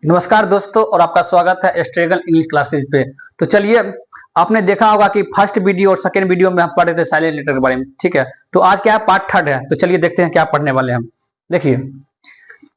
नमस्कार दोस्तों, और आपका स्वागत है स्ट्रगल इंग्लिश क्लासेस पे। तो चलिए, आपने देखा होगा कि फर्स्ट वीडियो और सेकेंड वीडियो में हम पढ़े थे साइलेंट लेटर के बारे में। ठीक है, तो आज क्या है, पार्ट थर्ड है। तो चलिए देखते हैं क्या पढ़ने वाले हैं हम। देखिए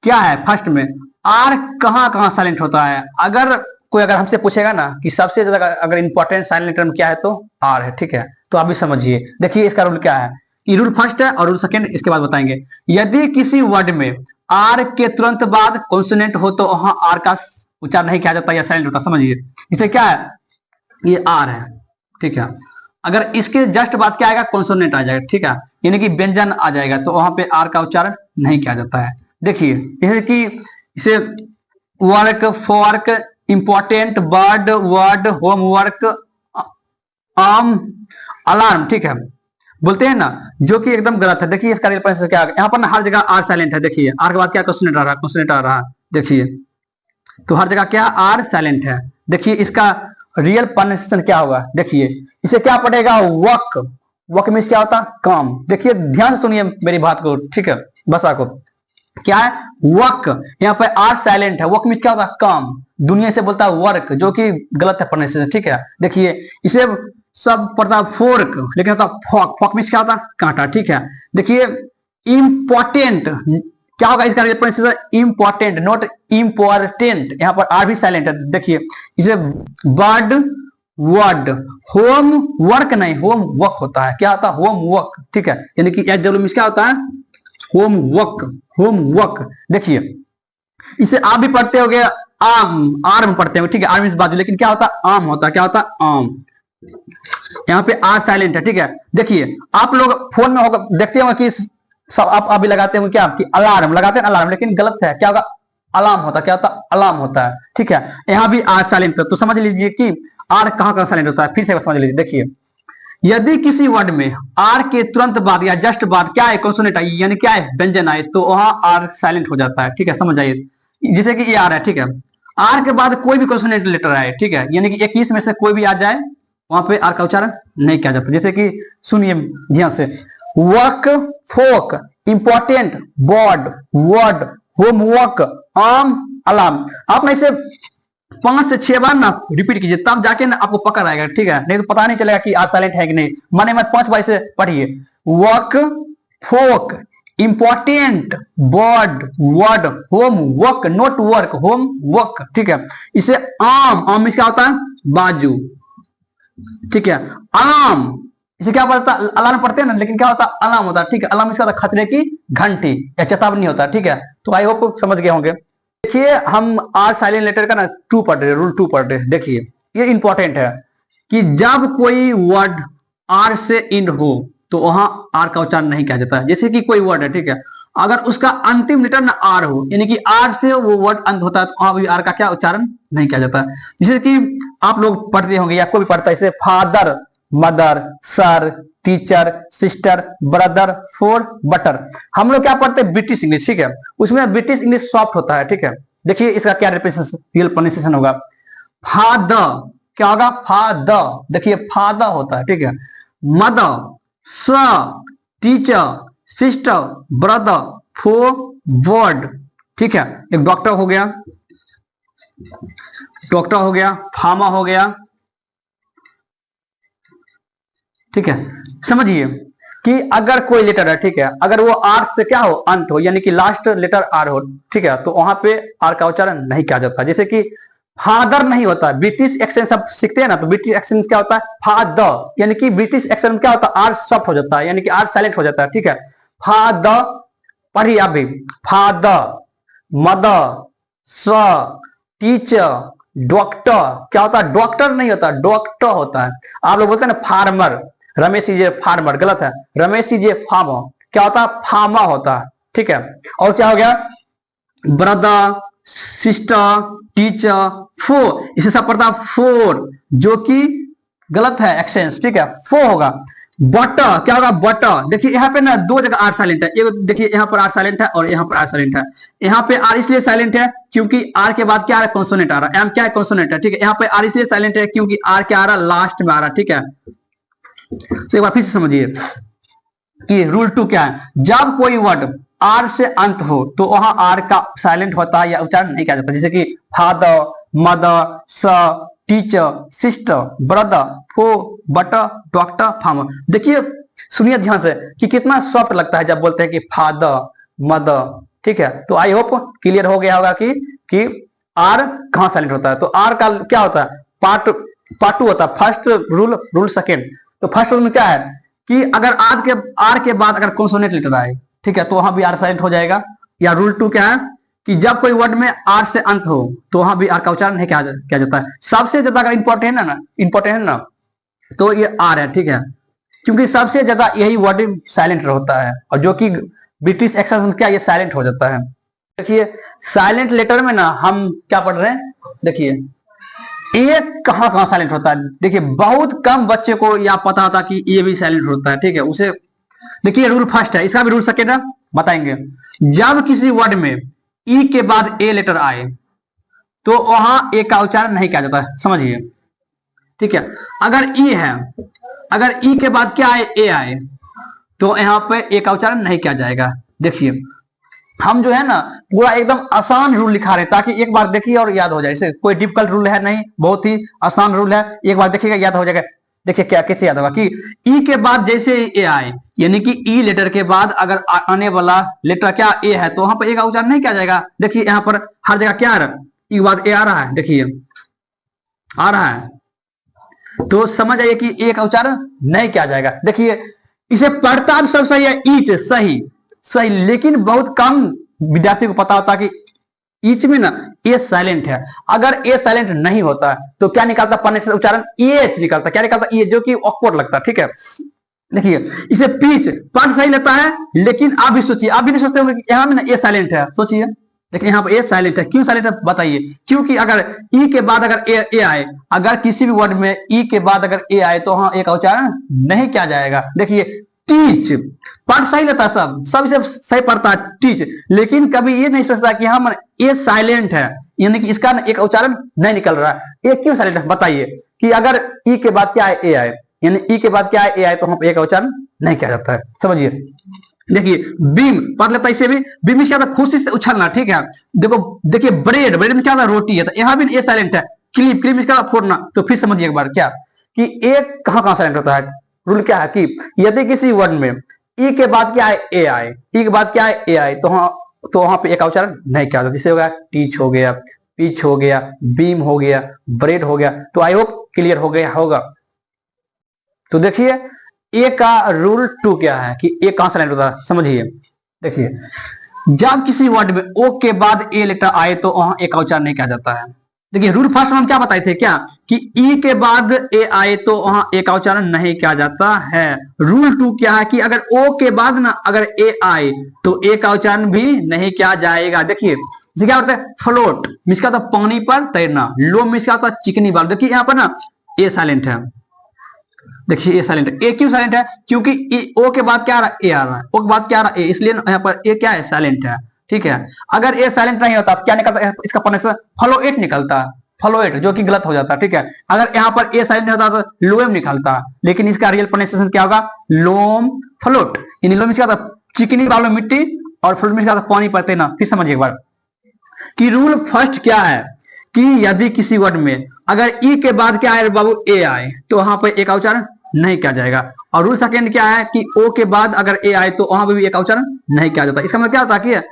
क्या है, फर्स्ट में आर कहाँ कहाँ साइलेंट होता है। अगर हमसे पूछेगा ना कि सबसे ज्यादा अगर इंपॉर्टेंट साइलेंट लेटर में क्या है, तो आर है। ठीक है, तो आप भी समझिए। देखिए इसका रूल क्या है, ये रूल फर्स्ट है और रूल सेकेंड इसके बाद बताएंगे। यदि किसी वर्ड में आर के तुरंत बाद कॉन्सोनेंट हो तो वहां आर का उच्चारण नहीं किया जाता या साइलेंट होता। समझिए, इसे क्या है, ये आर है। ठीक है, अगर इसके जस्ट बाद क्या आएगा, कॉन्सोनेंट आ जाएगा। ठीक है, यानी कि व्यंजन आ जाएगा, तो वहां पे आर का उच्चारण नहीं किया जाता है। देखिए जैसे कि इसे work, fork, important, bird, word, homework, आम, अलार्म, ठीक है, बोलते हैं ना, जो कि एकदम गलत है। देखिए इसका रियल क्या, यहाँ पर ना हर जगह आर साइलेंट है। देखिए आर के बाद क्या कॉन्सोनेंट आ रहा है, कॉन्सोनेंट आ रहा है। देखिए तो हर जगह क्या आर साइलेंट है। देखिए इसका रियल प्रोनाउंसिएशन क्या होगा, देखिए इसे क्या पड़ेगा, वक। वक मीन्स क्या होता है, काम। देखिए ध्यान से सुनिए मेरी बात को, ठीक है, बसा को। क्या है, वक, यहाँ पे आर साइलेंट है। वक मीन्स क्या होता है, काम। दुनिया से बोलता है वर्क, जो कि गलत है प्रोनाउंसिएशन। ठीक है, देखिए इसे सब पढ़ता है फोर्क, लेकिन होता फॉक। फॉक मीन्स क्या होता है, कांटा। ठीक है, देखिए इंपॉर्टेंट क्या होगा, इसका प्रोनाउंसिएशन इंपॉर्टेंट, नॉट इंपॉर्टेंट। यहाँ पर आर भी साइलेंट है। देखिए इसे बर्ड, वर्ड, होम वर्क नहीं, होम वर्क होता है। क्या होता है, होम वर्क। ठीक है, यानी कि एच डब्ल्यू मीन्स क्या होता है, होम वर्क, होम वर्क। देखिए इसे आप भी पढ़ते हो गया, आम, आर्म पढ़ते हो। ठीक है, आर्म मीन्स बाजू, लेकिन क्या होता है, आम होता है। क्या होता है, आम। यहाँ पे आर साइलेंट है। ठीक है, देखिए आप लोग फोन में होगा, देखते होंगे कि सब आप अभी लगाते हो क्या, कि अलार्म लगाते हैं, अलार्म, लेकिन गलत है। क्या होगा, अलार्म होता है। क्या होता है, अलार्म होता है। ठीक है, यहाँ भी आर साइलेंट है। तो समझ लीजिए कि आर कहां कहां साइलेंट होता है, फिर से समझ लीजिए। देखिए यदि किसी वर्ड में आर के तुरंत बाद या जस्ट बाद क्या है, कॉन्सोनेंट आई, यानी क्या है, व्यंजन आए, तो वहां आर साइलेंट हो जाता है। ठीक है, समझ आइए। जैसे कि ये आर है। ठीक है, आर के बाद कोई भी कॉन्सोनेंट लेटर आए, ठीक है, यानी कि 21 में से कोई भी आ जाए, वहां पे आर का उच्चारण नहीं किया जाता। जैसे कि सुनिए ध्यान से, work, folk, important, baud, word, homework, आम, अलार्म। आप ना इसे 5 से 6 बार ना रिपीट कीजिए, तब जाके ना आपको पकड़ आएगा। ठीक है, नहीं तो पता नहीं चलेगा कि आर साइलेंट है कि नहीं। माने मत 5 बार इसे पढ़िए, work, folk, important, bird, word, home work, note work, home work. ठीक है, इसे आम, आम में क्या होता है, बाजू। ठीक है, अलार्म, इसे क्या पढ़ता, अलार्म पढ़ते हैं ना, लेकिन क्या होता है, अलार्म होता है। ठीक है, अलार्म इसका होता है खतरे की घंटी या चेतावनी होता है। ठीक है, तो आई होप समझ गए होंगे। देखिए हम आर साइलेंट लेटर का ना 2 पढ़ रहे, रूल 2 पढ़ रहे। देखिए ये इंपॉर्टेंट है कि जब कोई वर्ड आर से इंड हो तो वहां आर का उच्चारण नहीं किया जाता है। जैसे कि कोई वर्ड है, ठीक है, अगर उसका अंतिम लेटर ना आर हो, यानी कि आर से वो वर्ड अंत होता है, तो वहां भी आर का क्या उच्चारण नहीं किया जाता है। जैसे कि आप लोग पढ़ते होंगे या कोई भी पढ़ता है, जैसे father, mother, sir, teacher, sister, brother, four, butter. हम लोग क्या पढ़ते हैं, ब्रिटिश इंग्लिश। ठीक है, उसमें ब्रिटिश इंग्लिश सॉफ्ट होता है। ठीक है, देखिए इसका क्या रियल प्रोनाउंसिएशन होगा, फादर, क्या होगा, फादर। देखिए फादर होता है। ठीक है, mother, sir, teacher, sister, brother, four, word. ठीक है, एक डॉक्टर हो गया, डॉक्टर हो गया, फार्मर हो गया। ठीक है, समझिए कि अगर कोई लेटर है, ठीक है, अगर वो आर से क्या हो, अंत हो, यानी कि लास्ट लेटर आर हो, ठीक है, तो वहां पे आर का उच्चारण नहीं किया जाता। जैसे कि फादर नहीं होता, ब्रिटिश एक्सेंट सब सीखते हैं ना, तो ब्रिटिश एक्सेंट क्या होता है, फादर, यानी कि ब्रिटिश एक्सेंट में क्या होता है, आर सॉफ्ट हो जाता है, यानी कि आर साइलेंट हो जाता है। ठीक है, फादर, पढ़िए आप भी, father, mother, sir, teacher, doctor. क्या होता है, डॉक्टर नहीं होता, डॉक्टर होता है। आप लोग बोलते हैं ना फार्मर, रमेश जी फार्मर, गलत है, रमेश जी फार्मर। क्या होता है, फार्मर होता है। ठीक है, और क्या हो गया, ब्रदर, सिस्टर, टीचर, फोर, इसे सब पढ़ता है फोर, जो कि गलत है एक्सेंस। ठीक है, फोर होगा। बटर, क्या होगा, बटर। देखिए यहाँ पे ना 2 जगह आर साइलेंट है, ये देखिए यहाँ पर आर साइलेंट है और यहाँ पर आर साइलेंट है। यहाँ पे आर इसलिए साइलेंट है क्योंकि आर के बाद क्या आ रहा है, कॉन्सोनेंट आ रहा है। एम क्या है, कॉन्सोनेंट है। ठीक है, यहाँ पे आर इसलिए साइलेंट है क्योंकि आर क्या आ रहा है, लास्ट में आ रहा है। ठीक है, तो एक बार फिर से समझिए कि रूल 2 क्या है, जब कोई वर्ड आर से अंत हो तो वहां आर का साइलेंट होता है या उच्चारण नहीं किया जाता, जैसे कि फादर, मदर, स, टीचर, सिस्टर, ब्रदर, फो, बटर, डॉक्टर, फार्मर। देखिए सुनिए ध्यान से कि कितना सॉफ्ट लगता है जब बोलते हैं कि फादर, मदर, ठीक है। तो आई होप क्लियर हो गया होगा कि आर कहां साइलेंट होता है। तो आर का क्या होता है, पार्ट टू होता है, फर्स्ट रूल सेकेंड। तो फर्स्ट रूल में क्या है कि अगर आर के बाद अगर कॉन्सोनेंट लेटर आए, ठीक है, तो वहां भी आर साइलेंट हो जाएगा। या रूल 2 क्या है कि जब कोई वर्ड में आर से अंत हो तो वहां भी आर का उच्चारण नहीं किया जाता है। सबसे ज्यादा अगर इंपॉर्टेंट है ना तो ये आर है, ठीक है, क्योंकि सबसे ज्यादा यही वर्ड साइलेंट होता है, और जो कि ब्रिटिश एक्सेंट में क्या ये साइलेंट हो जाता है। देखिए साइलेंट लेटर में ना हम क्या पढ़ रहे हैं, देखिए ए कहां कहां साइलेंट होता है। देखिए बहुत कम बच्चे को यह पता होता कि ये भी साइलेंट होता है, ठीक है। उसे देखिए रूल फर्स्ट है, इसका भी रूल सेकेंड है, बताएंगे। जब किसी वर्ड में ई के बाद ए लेटर आए तो वहां ए का उच्चारण नहीं किया जाता है, समझिए, ठीक है। अगर ई है, अगर ई के बाद क्या आए, ए आए, तो यहां पे ए का उच्चारण नहीं किया जाएगा। देखिए हम जो है ना पूरा एकदम आसान रूल लिखा रहे ताकि एक बार देखिए और याद हो जाए। इसे कोई डिफिकल्ट रूल है नहीं, बहुत ही आसान रूल है, एक बार देखिएगा याद हो जाएगा। देखिए क्या कैसे याद होगा कि ई के बाद जैसे ए आए, यानी कि ई लेटर के बाद अगर आने वाला लेटर क्या ए है तो वहां पर ए का उच्चारण नहीं किया जाएगा। देखिए यहाँ पर हर जगह क्या आ रहा है, ई के बाद ए आ रहा है, देखिए आ रहा है, तो समझ आइए कि ए का उच्चारण नहीं किया जाएगा। देखिए इसे पढ़ता भी सब सही है, ईच सही सही, लेकिन बहुत कम विद्यार्थी को पता होता कि ईच में ना ए साइलेंट है। अगर ए साइलेंट नहीं होता तो क्या निकालता, पढ़ने से उच्चारण एच निकलता, क्या निकलता, ये जो कि ऑकवर्ड लगता, ठीक है। देखिए इसे पीच पढ़ सही लगता है, लेकिन आप भी सोचिए, आप भी नहीं सोचते होंगे कि यहाँ में ना ए साइलेंट है, सोचिए। लेकिन यहाँ पर ए साइलेंट है, क्यों साइलेंट है बताइए। क्योंकि अगर ई के बाद अगर ए आए, अगर किसी भी वर्ड में ई के बाद अगर ए आए तो वहां ए का उच्चारण नहीं किया जाएगा। देखिए टीच पढ़ सही लेता, सब इसे सही पढ़ता है टीच, लेकिन कभी ये नहीं सोचता कि हाँ ये साइलेंट है, यानी कि इसका एक उच्चारण नहीं निकल रहा है। ये क्यों साइलेंट है बताइए कि अगर ई के बाद क्या है, ए आए, यानी ई के बाद क्या है, ए आए, तो हम ए का उच्चारण नहीं किया जाता है, समझिए। देखिए बीम पढ़ लेता है, इसे भी बीम में क्या था, खुशी से उछलना, ठीक है। देखो देखिए ब्रेड, ब्रेड में क्या था, रोटी है, तो यहाँ भी ए साइलेंट है। क्लिप, क्लिप इसका फोड़ना, तो फिर समझिए एक बार क्या कि ए कहां साइलेंट होता है। रूल क्या है कि यदि किसी वर्ड में ई के बाद क्या है, ए आए, ई के बाद क्या है, ए आए, तो वहां पे ए का उच्चारण नहीं किया जाता। जैसे हो गया टीच हो गया, पीच हो गया, बीम हो गया, ब्रेड हो गया। तो आई होप क्लियर हो गया होगा। तो देखिए ए का रूल 2 क्या है कि ए कहां साइलेंट होता है, समझिए। देखिए जब किसी वर्ड में ओ के बाद ए लेटर आए तो वहां ए का उच्चारण नहीं किया जाता है। देखिए रूल फर्स्ट में हम क्या बताए थे, क्या कि ई के बाद ए आए तो वहां ए का उच्चारण नहीं किया जाता है। रूल 2 क्या है कि अगर ओ के बाद ना अगर ए आए तो ए का उच्चारण भी नहीं किया जाएगा। देखिए इसे क्या होता है, फ्लोट मीन्स का पानी पर तैरना, लो मीन्स का चिकनी बाल। देखिए यहाँ पर ना ए साइलेंट है, देखिए ए साइलेंट है। ए क्यों साइलेंट है, क्योंकि ओ के बाद क्या आ रहा है, ए आ रहा है, ओ के बाद क्या आ रहा है, ए, इसलिए यहाँ पर ए क्या है, साइलेंट है, ठीक है। अगर ए साइलेंट नहीं होता तो क्या निकलता, इसका पनिशमेंट फ्लोएट निकलता, फ्लोएट, जो कि गलत हो जाता, ठीक है। अगर यहाँ पर ए साइलेंट होता तो लोएम निकलता, लेकिन इसका रियल प्रोनाउंसिएशन क्या होगा, लोम फ्लोट, यानी लोम क्या था, चिकनी बालू मिट्टी, और फ्लोट में क्या था, पानी पर तैरना। फिर समझिए एक बार कि रूल फर्स्ट क्या है कि यदि किसी वर्ड में अगर ई के बाद क्या आए बाबू, ए आए, तो वहां पर ए का उच्चारण नहीं किया जाएगा। और रूल सेकंड क्या है कि ओ के बाद अगर ए आए तो वहां पर भी ए का उच्चारण नहीं किया जाता। इसका मतलब क्या होता है कि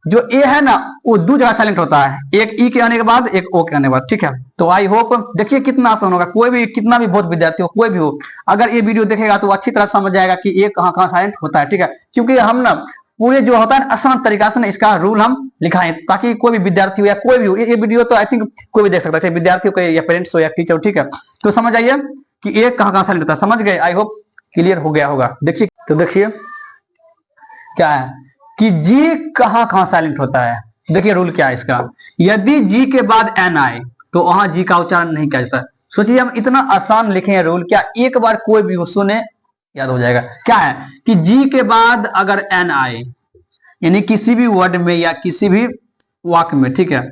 जो ए है ना वो दो जगह साइलेंट होता है, एक ई के आने के बाद, एक ओ के आने के बाद, ठीक है। तो आई होप देखिए कितना आसान होगा, कोई भी कितना भी बहुत विद्यार्थी हो, कोई भी हो, अगर ये वीडियो देखेगा तो अच्छी तरह समझ जाएगा कि ये कहां कहां साइलेंट होता है, ठीक है। क्योंकि हम ना पूरे जो होता है आसान तरीका से ना इसका रूल हम लिखाएं ताकि कोई भी विद्यार्थी हो या कोई भी हो, ये वीडियो तो आई थिंक कोई भी देख सकता है, चाहे विद्यार्थी हो या पेरेंट्स हो या टीचर हो, ठीक है। तो समझ आइए कि ये कहां कहां साइलेंट होता है, समझ गए, आई होप क्लियर हो गया होगा। देखिए तो देखिए क्या है कि जी कहां कहां साइलेंट होता है। देखिए रूल क्या है इसका, यदि जी के बाद एन आए तो वहां जी का उच्चारण नहीं किया जाता। सोचिए हम इतना आसान लिखे हैं रूल, क्या एक बार कोई भी सुने याद हो जाएगा। क्या है कि जी के बाद अगर एन आए, यानी किसी भी वर्ड में या किसी भी वाक्य में, ठीक है,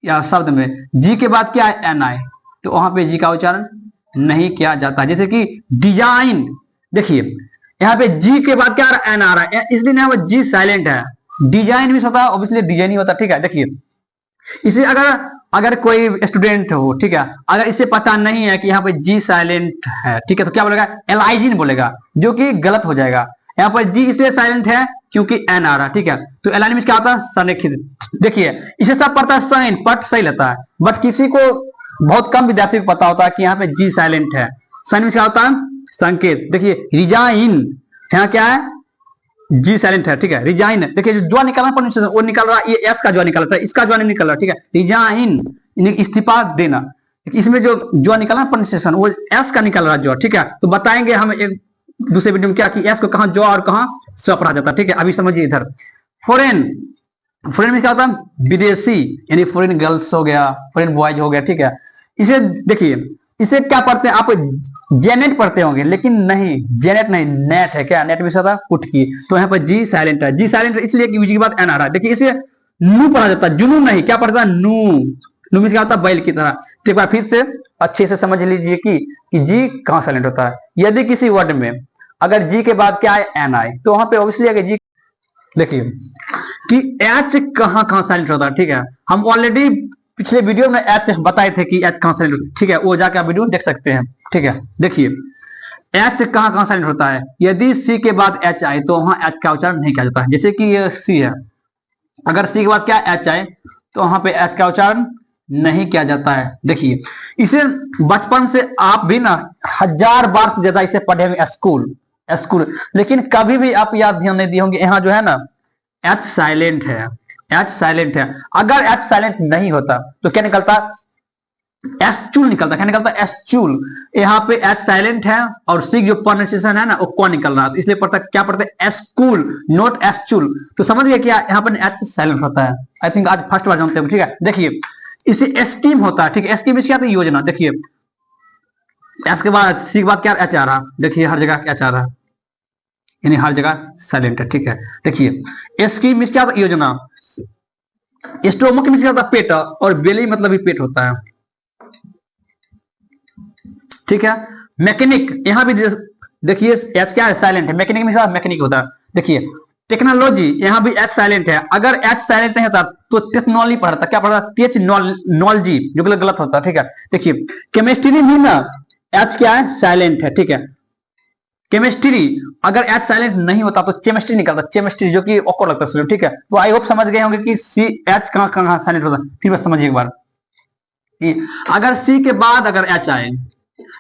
या शब्द में जी के बाद क्या है, एन आए, तो वहां पे जी का उच्चारण नहीं किया जाता। जैसे कि डिजाइन, देखिए यहाँ पे जी के बाद क्या आ रहा है, एन आ रहा है, इसलिए यहाँ पर जी साइलेंट है। डिजाइन भी होता है, ऑब्वियसली डिजाइन ही होता है, ठीक है। देखिए इसे अगर अगर कोई स्टूडेंट हो, ठीक है, अगर इसे पता नहीं है कि यहाँ पे जी साइलेंट है, ठीक है, तो क्या बोलेगा, एलाइजिन बोलेगा, जो कि गलत हो जाएगा। यहाँ पर जी इसलिए साइलेंट है क्योंकि एन आ रहा है, ठीक है, तो एलाइन में क्या होता है, संरेखित। देखिए इसे सब पढ़ता है साइन, पट सही लेता है, बट किसी को बहुत कम विद्यार्थी को पता होता है कि यहाँ पे जी साइलेंट है। साइन में क्या होता है, संकेत। देखिए रिजाइन, यहाँ क्या है, जी साइलेंट है, ठीक है। रिजाइन, देखिए जो निकल रहा है वो निकल रहा है, ये एस का जो निकल रहा है, इसका जो नहीं निकल रहा है, ठीक है। रिजाइन इस्तीफा देना, इसमें जो निकल रहा है प्रोनाउंसिएशन वो एस का निकल रहा है जो, ठीक है। तो बताएंगे हम एक दूसरे वीडियो में क्या कि एस को कहां जो और कहां स पढ़ा जाता है, ठीक है। अभी समझिए इधर फॉरेन, फॉरेन में क्या होता है, विदेशी, यानी फॉरेन गर्ल्स हो गया, फॉरेन बॉयज हो गया, ठीक है। इसे देखिए इसे क्या पढ़ते हैं आप, जेनेट पढ़ते होंगे, लेकिन नहीं जेनेट नहीं, नेट है। क्या नेट में था पुट की, तो यहाँ पर जी साइलेंट है। जी साइलेंट इसलिए कि जी के बाद एन आ रहा है। देखिए इसे नू पढ़ा जाता है, जुनू नहीं, क्या पढ़ता है, नू। नू में क्या होता है, बैल की तरह। ठीक है, फिर से अच्छे से समझ लीजिए कि जी कहाँ साइलेंट होता है। यदि किसी वर्ड में अगर जी के बाद क्या आए, एन आए, तो वहां पे ऑब्वियसली अगर जी, देखिए कि एच कहाँ कहाँ साइलेंट होता है, ठीक है। हम ऑलरेडी पिछले वीडियो में एच बताए थे कि एच कहां साइलेंट, ठीक है, वो जाके आप वीडियो देख सकते हैं, ठीक है। देखिए एच कहां कहां साइलेंट होता है, यदि सी के बाद एच आए तो वहां एच का उच्चारण नहीं किया जाता है। जैसे कि ये सी है, अगर सी के बाद क्या एच आए तो वहां पे एच का उच्चारण नहीं किया जाता है। देखिए इसे बचपन से आप भी ना 1000 बार से ज्यादा इसे पढ़े हुए, स्कूल स्कूल, लेकिन कभी भी आप याद ध्यान नहीं दिए होंगे, यहाँ जो है ना एच साइलेंट है, एच साइलेंट है। अगर एच साइलेंट नहीं होता तो क्या निकलता, एस्चुल निकलता। क्या निकलता, एस्चुल। यहाँ पे एच साइलेंट है और सी जो प्रोनाउंसिएशन है ना वो कौन निकल रहा है, तो इसलिए पढ़ता क्या पढ़ते हैं, एस्कूल, नॉट एस्चुल। तो समझ गए क्या, यहाँ पर एच साइलेंट होता है। आई थिंक आज फर्स्ट बार जानते हैं, ठीक है। देखिए इसे एस्कीम होता है, ठीक है। एस्कीम क्या था, योजना। देखिए एस के बाद सी के बाद क्या एच आ रहा, देखिए हर जगह एच आ रहा, यानी हर जगह साइलेंट है, ठीक है। देखिए एस्कीम क्या था, योजना। स्टोमक में क्या होता है, पेट, और बेली मतलब भी पेट होता है, ठीक है। मैकेनिक, यहां भी देखिए एच क्या है, साइलेंट है। मैकेनिक में क्या मैकेनिक होता है। देखिए टेक्नोलॉजी, यहां भी एच साइलेंट है। अगर एच साइलेंट नहीं होता तो टेक्नोलॉजी पढ़ता, क्या पढ़ता, टेक्नोलॉजी, जो गलत होता है, ठीक है। देखिए केमिस्ट्री भी ना एच क्या है, साइलेंट है, ठीक है। केमिस्ट्री अगर एच साइलेंट नहीं होता तो केमिस्ट्री निकलता, केमिस्ट्री, जो कि ऑकवर्ड लगता है, ठीक है। तो आई होप समझ गए होंगे कि सी एच कहां कहां साइलेंट होता है। फिर बस समझिए एक बार, अगर सी के बाद अगर एच आए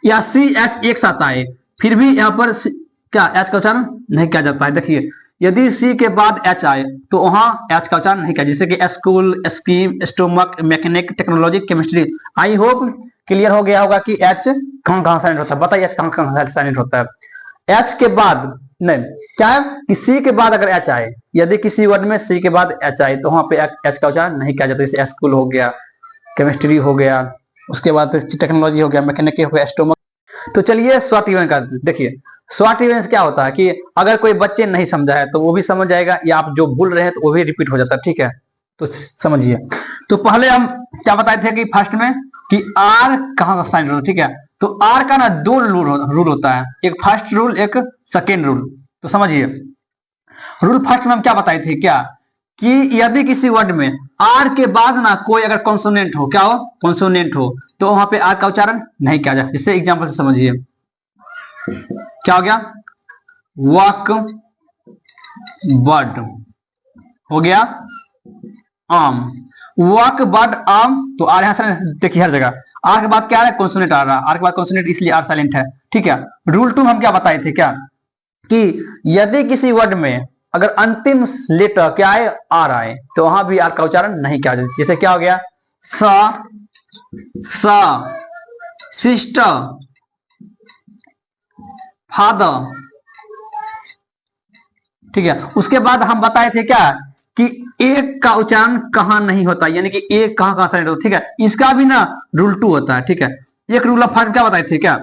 या सी एच एक साथ आए, फिर भी यहाँ पर क्या एच का उच्चारण नहीं किया जाता है। देखिए यदि सी के बाद एच आए तो वहां एच का उच्चारण नहीं किया, जैसे कि school, scheme, stomach, mechanic, technology, chemistry. I hope clear हो गया होगा कि एच कहां कहां साइलेंट होता है। बताइए एच कहां कहां साइलेंट होता है। एच के बाद नहीं, क्या है कि सी के बाद अगर एच आए, यदि किसी वर्ड में सी के बाद एच आए तो वहां पे एच का उच्चारण नहीं किया जाता। जैसे स्कूल हो गया, केमिस्ट्री हो गया, उसके बाद टेक्नोलॉजी हो गया, मैकेनिक हो गया, स्टोमक। तो चलिए स्वट इवेंट का देखिए। स्वट इवेंट क्या होता है कि अगर कोई बच्चे नहीं समझा है तो वो भी समझ जाएगा, या आप जो भूल रहे हैं तो वो भी रिपीट हो जाता है, ठीक है। तो समझिए, तो पहले हम क्या बताए थे कि फर्स्ट में कि आर कहां का साइन होता है, ठीक है। तो आर का ना दो रूल होता है, एक फर्स्ट रूल, एक सेकेंड रूल। तो समझिए रूल फर्स्ट में हम क्या बताए थे, क्या कि यदि किसी वर्ड में आर के बाद ना कोई अगर कॉन्सोनेंट हो, क्या हो, कॉन्सोनेंट हो, तो वहां पे आर का उच्चारण नहीं किया जाए। जिससे एग्जांपल से समझिए क्या हो गया, वक, बर्ड हो गया, आम, वक, बर्ड, आम। तो आर यहां देखिए हर जगह आर के बाद क्या है, कॉन्सोनेंट आ रहा है, आर के बाद कॉन्सोनेंट, इसलिए आर साइलेंट है, ठीक है। रूल टू हम क्या बताए थे, क्या कि यदि किसी वर्ड में अगर अंतिम लेटर क्या है, आर आए, तो वहां भी आर का उच्चारण नहीं किया जाता। जैसे क्या हो गया, सा, सिस्टर, फादर, ठीक है। उसके बाद हम बताए थे क्या कि एक का उच्चारण कहां नहीं होता, यानी कि एक कहां कहां साइलेंट होता, ठीक है। इसका भी ना रूल टू होता है, ठीक है। एक रूल ऑफ थर्ड क्या बताए थे, क्या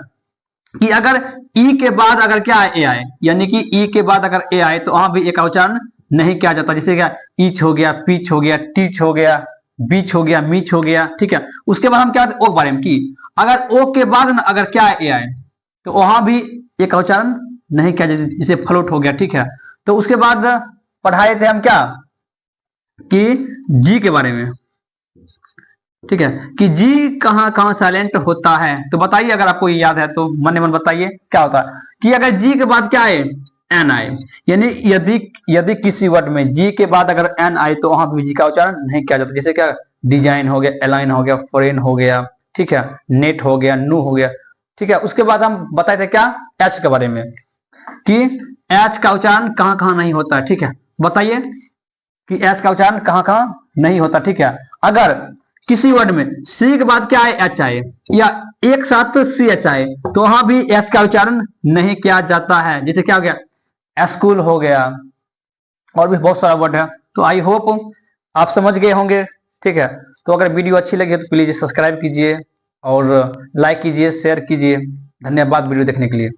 कि अगर ई के बाद अगर क्या ए आए, यानी कि ई के बाद अगर ए आए तो वहां भी ए का उच्चारण नहीं किया जाता। जैसे क्या ईच हो गया, पीच हो गया, टीच हो गया, बीच हो गया, मीच हो गया, ठीक है। उसके बाद हम क्या ओ के बारे में की अगर ओ के बाद ना अगर क्या ए आए तो वहां भी ए का उच्चारण नहीं किया जाता, जैसे फ्लोट हो गया, ठीक है। तो उसके बाद पढ़ाए थे हम क्या कि जी के बारे में, ठीक है, कि जी कहां कहां साइलेंट होता है। तो बताइए, अगर आपको ये याद है तो मन मन बताइए क्या होता है कि अगर जी के बाद क्या आए, एन आए, यानी यदि यदि किसी वर्ड में जी के बाद अगर एन आए तो वहां पर जी का उच्चारण नहीं किया जाता। जैसे क्या, डिजाइन हो गया, एलाइन हो गया, फॉरेन हो गया, ठीक है, नेट हो गया, नु हो गया, ठीक है। उसके बाद हम बताए थे क्या, एच के बारे में, कि एच का उच्चारण कहां कहां नहीं होता, ठीक है। बताइए कि एच का उच्चारण कहां कहां नहीं होता, ठीक है। अगर किसी वर्ड में सी के बाद क्या आए, एच आए, या एक साथ सी एच आए, तो वहां भी एच का उच्चारण नहीं किया जाता है। जैसे क्या हो गया, स्कूल हो गया, और भी बहुत सारा वर्ड है। तो आई होप आप समझ गए होंगे, ठीक है। तो अगर वीडियो अच्छी लगी तो प्लीज सब्सक्राइब कीजिए और लाइक कीजिए, शेयर कीजिए। धन्यवाद वीडियो देखने के लिए।